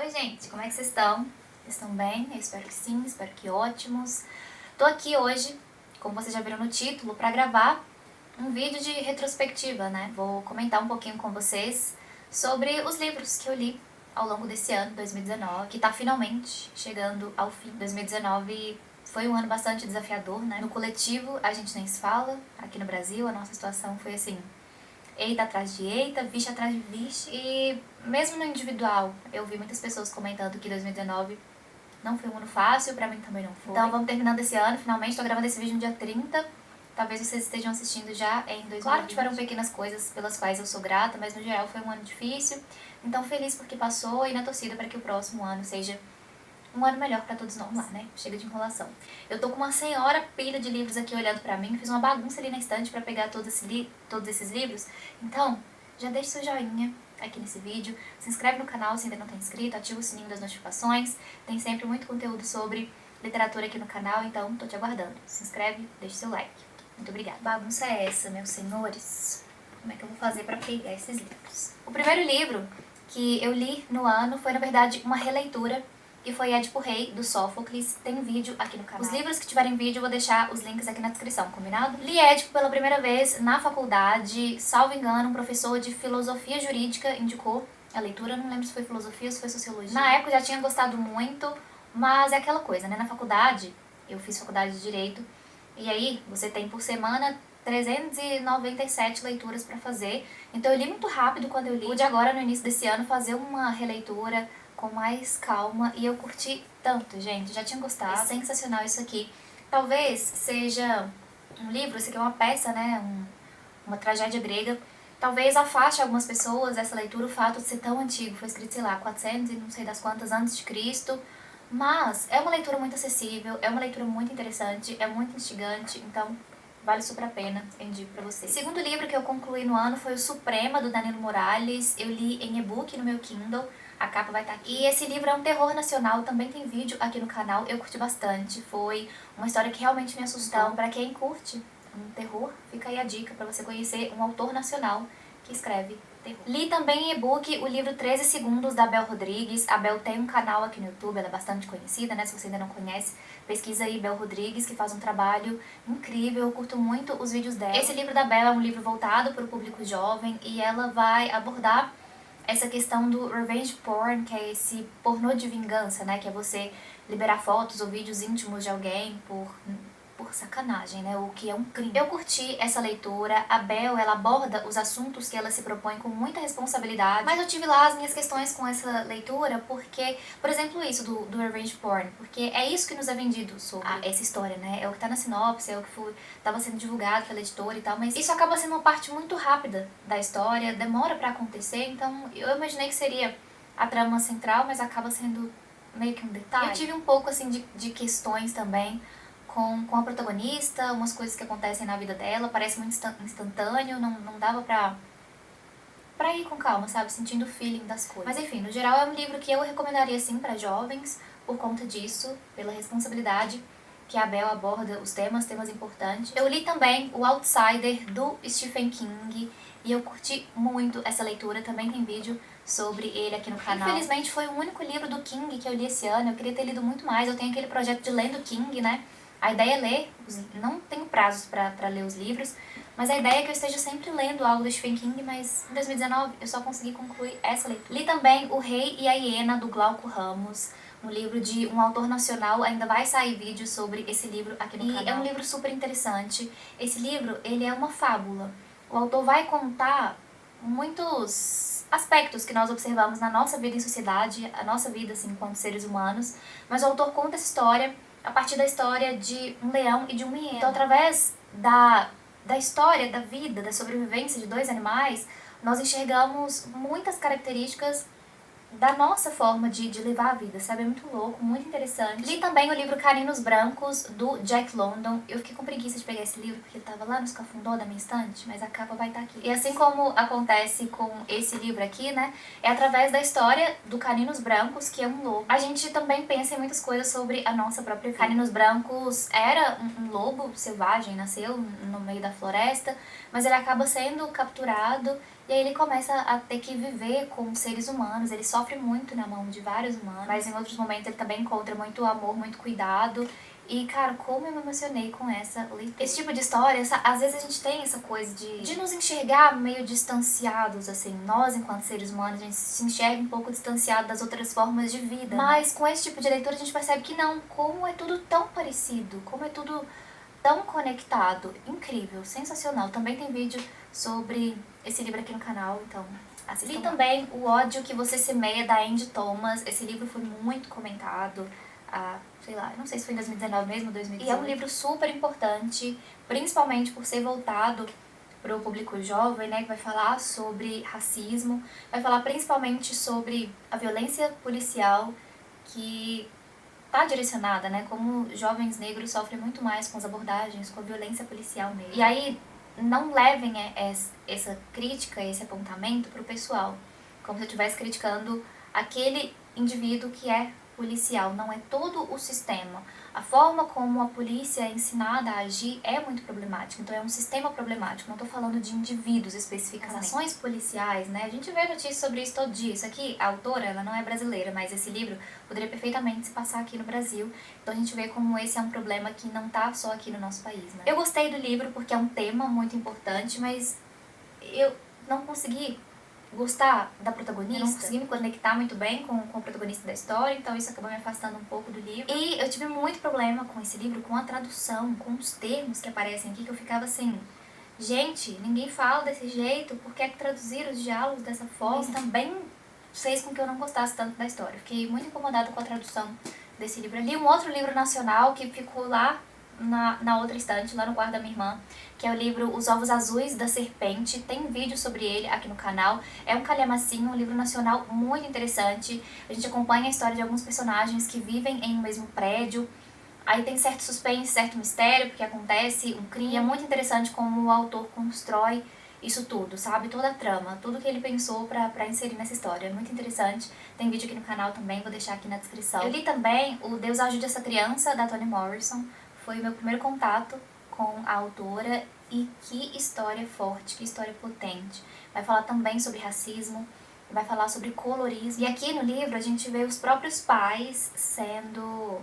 Oi gente, como é que vocês estão? Estão bem? Eu espero que sim, espero que ótimos. Tô aqui hoje, como vocês já viram no título, pra gravar um vídeo de retrospectiva, né? Vou comentar um pouquinho com vocês sobre os livros que eu li ao longo desse ano, 2019, que tá finalmente chegando ao fim. 2019 foi um ano bastante desafiador, né? No coletivo a gente nem se fala, aqui no Brasil a nossa situação foi assim, eita atrás de eita, vixe atrás de vixe. E mesmo no individual, eu vi muitas pessoas comentando que 2019 não foi um ano fácil, pra mim também não foi. Então vamos terminando esse ano, finalmente. Tô gravando esse vídeo no dia 30. Talvez vocês estejam assistindo já em 2020. Claro que tiveram pequenas coisas pelas quais eu sou grata, mas no geral foi um ano difícil. Então feliz porque passou e na torcida para que o próximo ano seja um ano melhor pra todos nós. Vamos lá, né? Chega de enrolação. Eu tô com uma senhora pilha de livros aqui olhando pra mim, fiz uma bagunça ali na estante pra pegar todos esses livros. Então, já deixa seu joinha aqui nesse vídeo, se inscreve no canal se ainda não tá inscrito, ativa o sininho das notificações, tem sempre muito conteúdo sobre literatura aqui no canal, então tô te aguardando. Se inscreve, deixa seu like. Muito obrigada. Bagunça é essa, meus senhores? Como é que eu vou fazer pra pegar esses livros? O primeiro livro que eu li no ano foi, na verdade, uma releitura, e foi Édipo Rei, do Sófocles. Tem vídeo aqui no canal. Os livros que tiverem vídeo eu vou deixar os links aqui na descrição, combinado? Li Édipo pela primeira vez na faculdade, salvo engano, um professor de filosofia jurídica indicou a leitura, não lembro se foi filosofia ou se foi sociologia. Na época eu já tinha gostado muito, mas é aquela coisa, né? Na faculdade, eu fiz faculdade de Direito, e aí você tem por semana 397 leituras pra fazer, então eu li muito rápido quando eu li. Pude agora, no início desse ano, fazer uma releitura com mais calma e eu curti tanto, gente, já tinha gostado. É sensacional isso aqui. Talvez seja um livro, isso aqui é uma peça, né, uma tragédia grega. Talvez afaste algumas pessoas essa leitura, o fato de ser tão antigo, foi escrito, sei lá, 400 e não sei das quantas antes de Cristo, mas é uma leitura muito acessível, é uma leitura muito interessante, é muito instigante, então vale super a pena, eu indico pra vocês. O segundo livro que eu concluí no ano foi o Suprema, do Danilo Morales. Eu li em e-book no meu Kindle, a capa vai estar aqui. E esse livro é um terror nacional, também tem vídeo aqui no canal, eu curti bastante. Foi uma história que realmente me assustou. Então, pra quem curte um terror, fica aí a dica pra você conhecer um autor nacional que escreve terror. Li também em e-book o livro 13 Segundos, da Bel Rodrigues. A Bel tem um canal aqui no YouTube, ela é bastante conhecida, né? Se você ainda não conhece, pesquisa aí Bel Rodrigues, que faz um trabalho incrível, eu curto muito os vídeos dela. Esse livro da Bel é um livro voltado para o público jovem e ela vai abordar essa questão do revenge porn, que é esse pornô de vingança, né? Que é você liberar fotos ou vídeos íntimos de alguém por sacanagem, né? O que é um crime. Eu curti essa leitura. A Bel, ela aborda os assuntos que ela se propõe com muita responsabilidade, mas eu tive lá as minhas questões com essa leitura porque, por exemplo, isso do revenge porn, porque é isso que nos é vendido sobre essa história, né? É o que tá na sinopse, é o que tava sendo divulgado pela editora e tal, mas isso acaba sendo uma parte muito rápida da história, demora pra acontecer, então eu imaginei que seria a trama central, mas acaba sendo meio que um detalhe. Eu tive um pouco, assim, de questões também com a protagonista, umas coisas que acontecem na vida dela, parece muito instantâneo, não dava pra ir com calma, sabe? Sentindo o feeling das coisas. Mas enfim, no geral é um livro que eu recomendaria sim pra jovens, por conta disso, pela responsabilidade que a Bel aborda os temas importantes. Eu li também O Outsider, do Stephen King, e eu curti muito essa leitura, também tem vídeo sobre ele aqui no canal. Infelizmente foi o único livro do King que eu li esse ano, eu queria ter lido muito mais, eu tenho aquele projeto de Lendo King, né? A ideia é ler, não tenho prazos pra ler os livros, mas a ideia é que eu esteja sempre lendo algo do Stephen King, mas em 2019 eu só consegui concluir essa leitura. Li também O Rei e a Hiena, do Glauco Ramos, um livro de um autor nacional, ainda vai sair vídeo sobre esse livro aqui no canal. E é um livro super interessante. Esse livro, ele é uma fábula. O autor vai contar muitos aspectos que nós observamos na nossa vida em sociedade, a nossa vida, assim, enquanto seres humanos, mas o autor conta essa história a partir da história de um leão e de uma hiena. Então, através da história, da vida, da sobrevivência de dois animais, nós enxergamos muitas características da nossa forma de levar a vida, sabe? É muito louco, muito interessante. Li também o livro Caninos Brancos, do Jack London. Eu fiquei com preguiça de pegar esse livro, porque ele tava lá no escafundó da minha estante, mas a capa vai estar aqui. E assim como acontece com esse livro aqui, né? É através da história do Caninos Brancos, que é um lobo. A gente também pensa em muitas coisas sobre a nossa própria vida. Caninos Brancos era um lobo selvagem, nasceu no meio da floresta, mas ele acaba sendo capturado E aí ele começa a ter que viver com seres humanos, ele sofre muito na mão de vários humanos, mas em outros momentos ele também encontra muito amor, muito cuidado. E, cara, como eu me emocionei com essa leitura. Esse tipo de história, às vezes a gente tem essa coisa de nos enxergar meio distanciados, assim. Nós, enquanto seres humanos, a gente se enxerga um pouco distanciado das outras formas de vida. Mas com esse tipo de leitura a gente percebe que não, como é tudo tão parecido, como é tudo tão conectado. Incrível, sensacional. Também tem vídeo sobre esse livro aqui no canal, então assistam. Li também O Ódio que Você Semeia, da Angie Thomas. Esse livro foi muito comentado, sei lá, não sei se foi em 2019 mesmo, 2018. E é um livro super importante, principalmente por ser voltado para o público jovem, né, que vai falar sobre racismo, vai falar principalmente sobre a violência policial que tá direcionada, né, como jovens negros sofrem muito mais com as abordagens, com a violência policial mesmo. E aí, não levem essa crítica, esse apontamento pro pessoal, como se eu estivesse criticando aquele indivíduo que é policial, não é todo o sistema. A forma como a polícia é ensinada a agir é muito problemática, então é um sistema problemático, não estou falando de indivíduos especificamente. As ações policiais, né, a gente vê notícias sobre isso todo dia. Isso aqui, a autora, ela não é brasileira, mas esse livro poderia perfeitamente se passar aqui no Brasil, então a gente vê como esse é um problema que não tá só aqui no nosso país, né. Eu gostei do livro porque é um tema muito importante, mas eu não consegui gostar da protagonista, eu não consegui me conectar muito bem com o protagonista da história, então isso acabou me afastando um pouco do livro. E eu tive muito problema com esse livro, com a tradução, com os termos que aparecem aqui, que eu ficava assim, gente, ninguém fala desse jeito, por que é que traduziram os diálogos dessa forma? Isso também fez com que eu não gostasse tanto da história. Fiquei muito incomodada com a tradução desse livro. Li um outro livro nacional que ficou lá na outra estante, lá no quarto da minha irmã, que é o livro Os Ovos Azuis da Serpente. Tem vídeo sobre ele aqui no canal. É um calhamacinho, um livro nacional muito interessante. A gente acompanha a história de alguns personagens que vivem em um mesmo prédio. Aí tem certo suspense, certo mistério, porque acontece um crime. E é muito interessante como o autor constrói isso tudo, sabe? Toda a trama, tudo que ele pensou pra inserir nessa história. É muito interessante. Tem vídeo aqui no canal também, vou deixar aqui na descrição. Eu li também o Deus Ajude Essa Criança, da Toni Morrison. Foi o meu primeiro contato com a autora e que história forte, que história potente. Vai falar também sobre racismo, vai falar sobre colorismo. E aqui no livro a gente vê os próprios pais sendo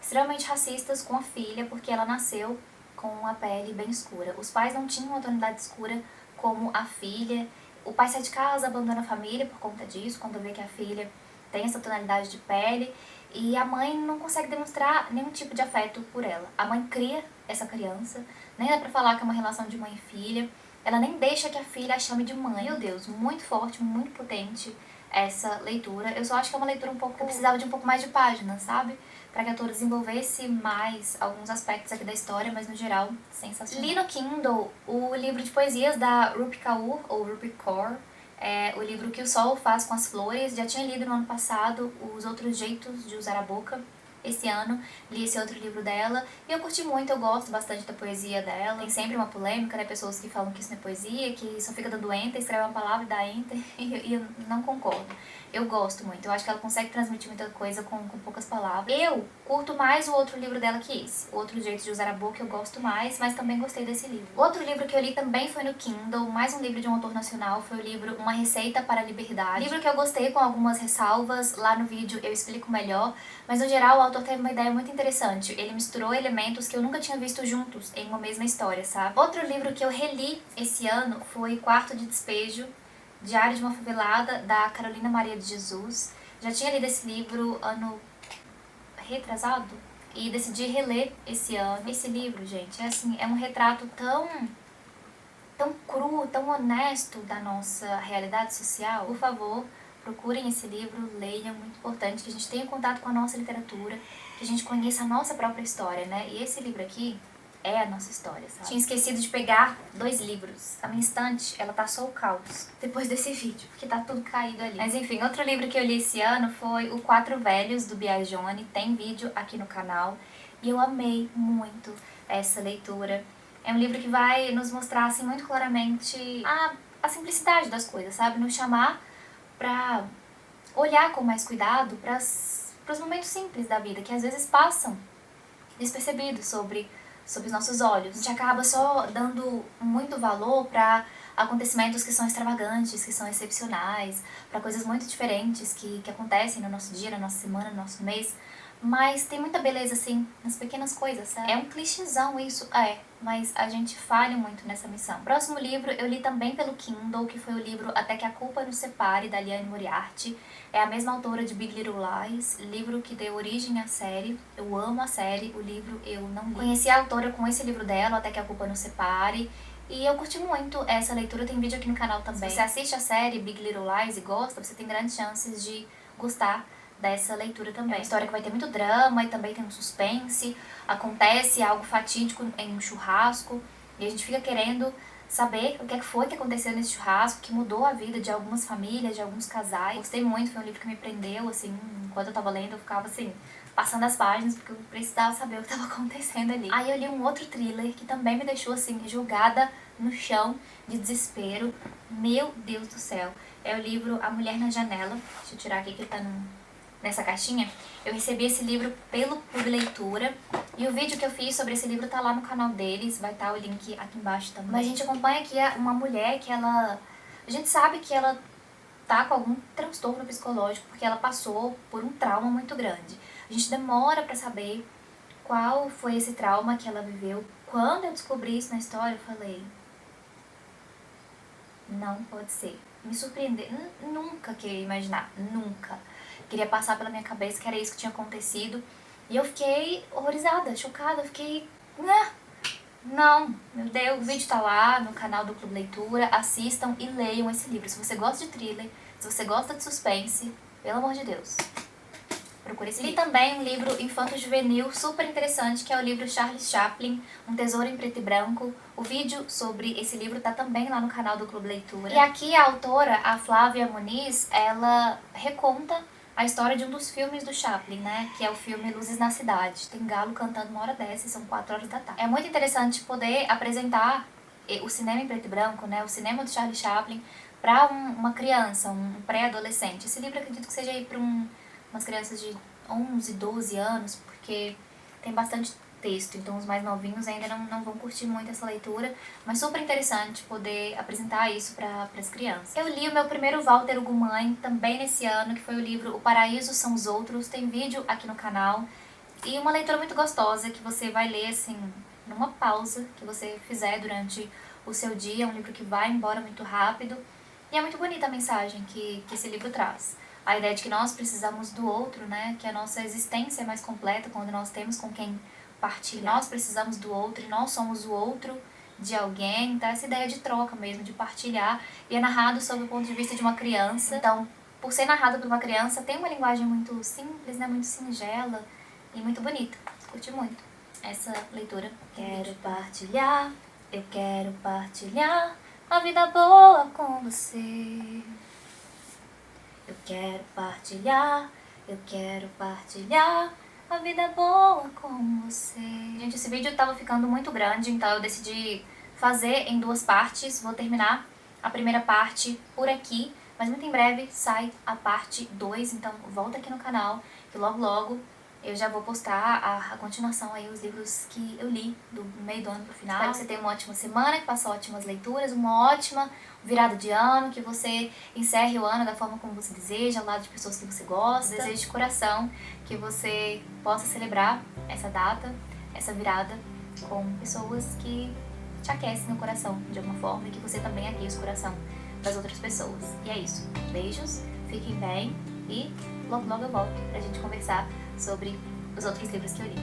extremamente racistas com a filha, porque ela nasceu com a pele bem escura. Os pais não tinham uma tonalidade escura como a filha. O pai sai de casa, abandona a família por conta disso, quando vê que a filha tem essa tonalidade de pele. E a mãe não consegue demonstrar nenhum tipo de afeto por ela. A mãe cria essa criança, nem dá pra falar que é uma relação de mãe e filha. Ela nem deixa que a filha a chame de mãe. Meu Deus, muito forte, muito potente essa leitura. Eu só acho que é uma leitura um pouco... Eu precisava de um pouco mais de páginas, sabe? Pra que a autora desenvolvesse mais alguns aspectos aqui da história, mas no geral, sensacional. Li no Kindle o livro de poesias da Rupi Kaur, ou Rupi Kaur, o livro Que o Sol Faz com as Flores. Já tinha lido no ano passado Os Outros Jeitos de Usar a Boca. Esse ano li esse outro livro dela e eu curti muito, eu gosto bastante da poesia dela. Tem sempre uma polêmica, né? Pessoas que falam que isso não é poesia, que só fica dando enter, escreve uma palavra e dá enter, e eu não concordo. Eu gosto muito, eu acho que ela consegue transmitir muita coisa com poucas palavras. Eu curto mais o outro livro dela que esse. O Outro Jeito de Usar a Boca eu gosto mais, mas também gostei desse livro. Outro livro que eu li também foi no Kindle, mais um livro de um autor nacional, foi o livro Uma Receita para a Liberdade. Livro que eu gostei com algumas ressalvas, lá no vídeo eu explico melhor, mas no geral o autor teve uma ideia muito interessante. Ele misturou elementos que eu nunca tinha visto juntos em uma mesma história, sabe? Outro livro que eu reli esse ano foi Quarto de Despejo, Diário de uma Favelada, da Carolina Maria de Jesus. Já tinha lido esse livro ano retrasado e decidi reler esse ano. Esse livro, gente, é assim, é um retrato tão cru, tão honesto da nossa realidade social. Por favor, procurem esse livro, leiam, muito importante que a gente tenha contato com a nossa literatura, que a gente conheça a nossa própria história, né? E esse livro aqui é a nossa história, sabe? Tinha esquecido de pegar 2 livros. A minha estante, ela tá só o caos depois desse vídeo, porque tá tudo caído ali. Mas enfim, outro livro que eu li esse ano foi O Quatro Velhos, do Biagione. Tem vídeo aqui no canal. E eu amei muito essa leitura. É um livro que vai nos mostrar, assim, muito claramente a simplicidade das coisas, sabe? Nos chamar pra olhar com mais cuidado pros momentos simples da vida, que às vezes passam despercebidos sob os nossos olhos. A gente acaba só dando muito valor para acontecimentos que são extravagantes, que são excepcionais, para coisas muito diferentes que acontecem no nosso dia, na nossa semana, no nosso mês. Mas tem muita beleza, assim, nas pequenas coisas, sabe? É um clichêzão isso, mas a gente falha muito nessa missão. Próximo livro eu li também pelo Kindle, que foi o livro Até que a Culpa Nos Separe, da Liane Moriarty. É a mesma autora de Big Little Lies, livro que deu origem à série. Eu amo a série, o livro eu não li. Conheci a autora com esse livro dela, Até que a Culpa Nos Separe, e eu curti muito essa leitura, tem vídeo aqui no canal também. Se você assiste a série Big Little Lies e gosta, você tem grandes chances de gostar dessa leitura também. É uma história que vai ter muito drama e também tem um suspense, acontece algo fatídico em um churrasco e a gente fica querendo saber o que foi que aconteceu nesse churrasco, que mudou a vida de algumas famílias, de alguns casais. Gostei muito, foi um livro que me prendeu, assim, enquanto eu tava lendo eu ficava assim, passando as páginas porque eu precisava saber o que estava acontecendo ali. Aí eu li um outro thriller que também me deixou assim, jogada no chão de desespero. Meu Deus do céu. É o livro A Mulher na Janela. Deixa eu tirar aqui que ele tá nessa caixinha. Eu recebi esse livro pelo Clube Leitura e o vídeo que eu fiz sobre esse livro tá lá no canal deles, vai estar o link aqui embaixo também. Mas a gente acompanha aqui uma mulher que ela... A gente sabe que ela tá com algum transtorno psicológico porque ela passou por um trauma muito grande. A gente demora pra saber qual foi esse trauma que ela viveu. Quando eu descobri isso na história, eu falei... Não pode ser. Me surpreender. Nunca queria imaginar. Nunca. Queria passar pela minha cabeça que era isso que tinha acontecido. E eu fiquei horrorizada, chocada. Eu fiquei... Não, meu Deus. O vídeo tá lá no canal do Clube Leitura. Assistam e leiam esse livro. Se você gosta de thriller, se você gosta de suspense, pelo amor de Deus, procure esse livro. Li também um livro infanto-juvenil super interessante, que é o livro Charles Chaplin, Um Tesouro em Preto e Branco. O vídeo sobre esse livro tá também lá no canal do Clube Leitura. E aqui a autora, a Flávia Muniz, ela reconta a história de um dos filmes do Chaplin, né? Que é o filme Luzes na Cidade. Tem galo cantando uma hora dessa e são 4 horas da tarde. É muito interessante poder apresentar o cinema em preto e branco, né? O cinema do Charlie Chaplin para uma criança, um pré-adolescente. Esse livro eu acredito que seja aí para umas crianças de 11, 12 anos, porque tem bastante texto, então os mais novinhos ainda não vão curtir muito essa leitura, mas super interessante poder apresentar isso para as crianças. Eu li o meu primeiro Walter Hugo Mãe, também nesse ano, que foi o livro O Paraíso São os Outros, tem vídeo aqui no canal, e uma leitura muito gostosa que você vai ler assim, numa pausa que você fizer durante o seu dia, é um livro que vai embora muito rápido, e é muito bonita a mensagem que esse livro traz. A ideia de que nós precisamos do outro, né? Que a nossa existência é mais completa quando nós temos com quem partilhar. Nós precisamos do outro e nós somos o outro de alguém. Então essa ideia de troca mesmo, de partilhar. E é narrado sob o ponto de vista de uma criança. Então, por ser narrado por uma criança, tem uma linguagem muito simples, né? Muito singela e muito bonita. Curti muito essa leitura. Quero partilhar, eu quero partilhar a vida boa com você. Eu quero partilhar a vida boa com você. Gente, esse vídeo tava ficando muito grande, então eu decidi fazer em 2 partes. Vou terminar a primeira parte por aqui, mas muito em breve sai a parte 2, então volta aqui no canal, que logo logo eu já vou postar a continuação aí, os livros que eu li do meio do ano pro final. Espero que você tenha uma ótima semana, que faça ótimas leituras, uma ótima virada de ano, que você encerre o ano da forma como você deseja, ao lado de pessoas que você gosta. Desejo de coração que você possa celebrar essa data, essa virada, com pessoas que te aquecem no coração de alguma forma e que você também aqueça o coração das outras pessoas. E é isso. Beijos, fiquem bem e logo logo eu volto pra gente conversar sobre os outros livros que eu li.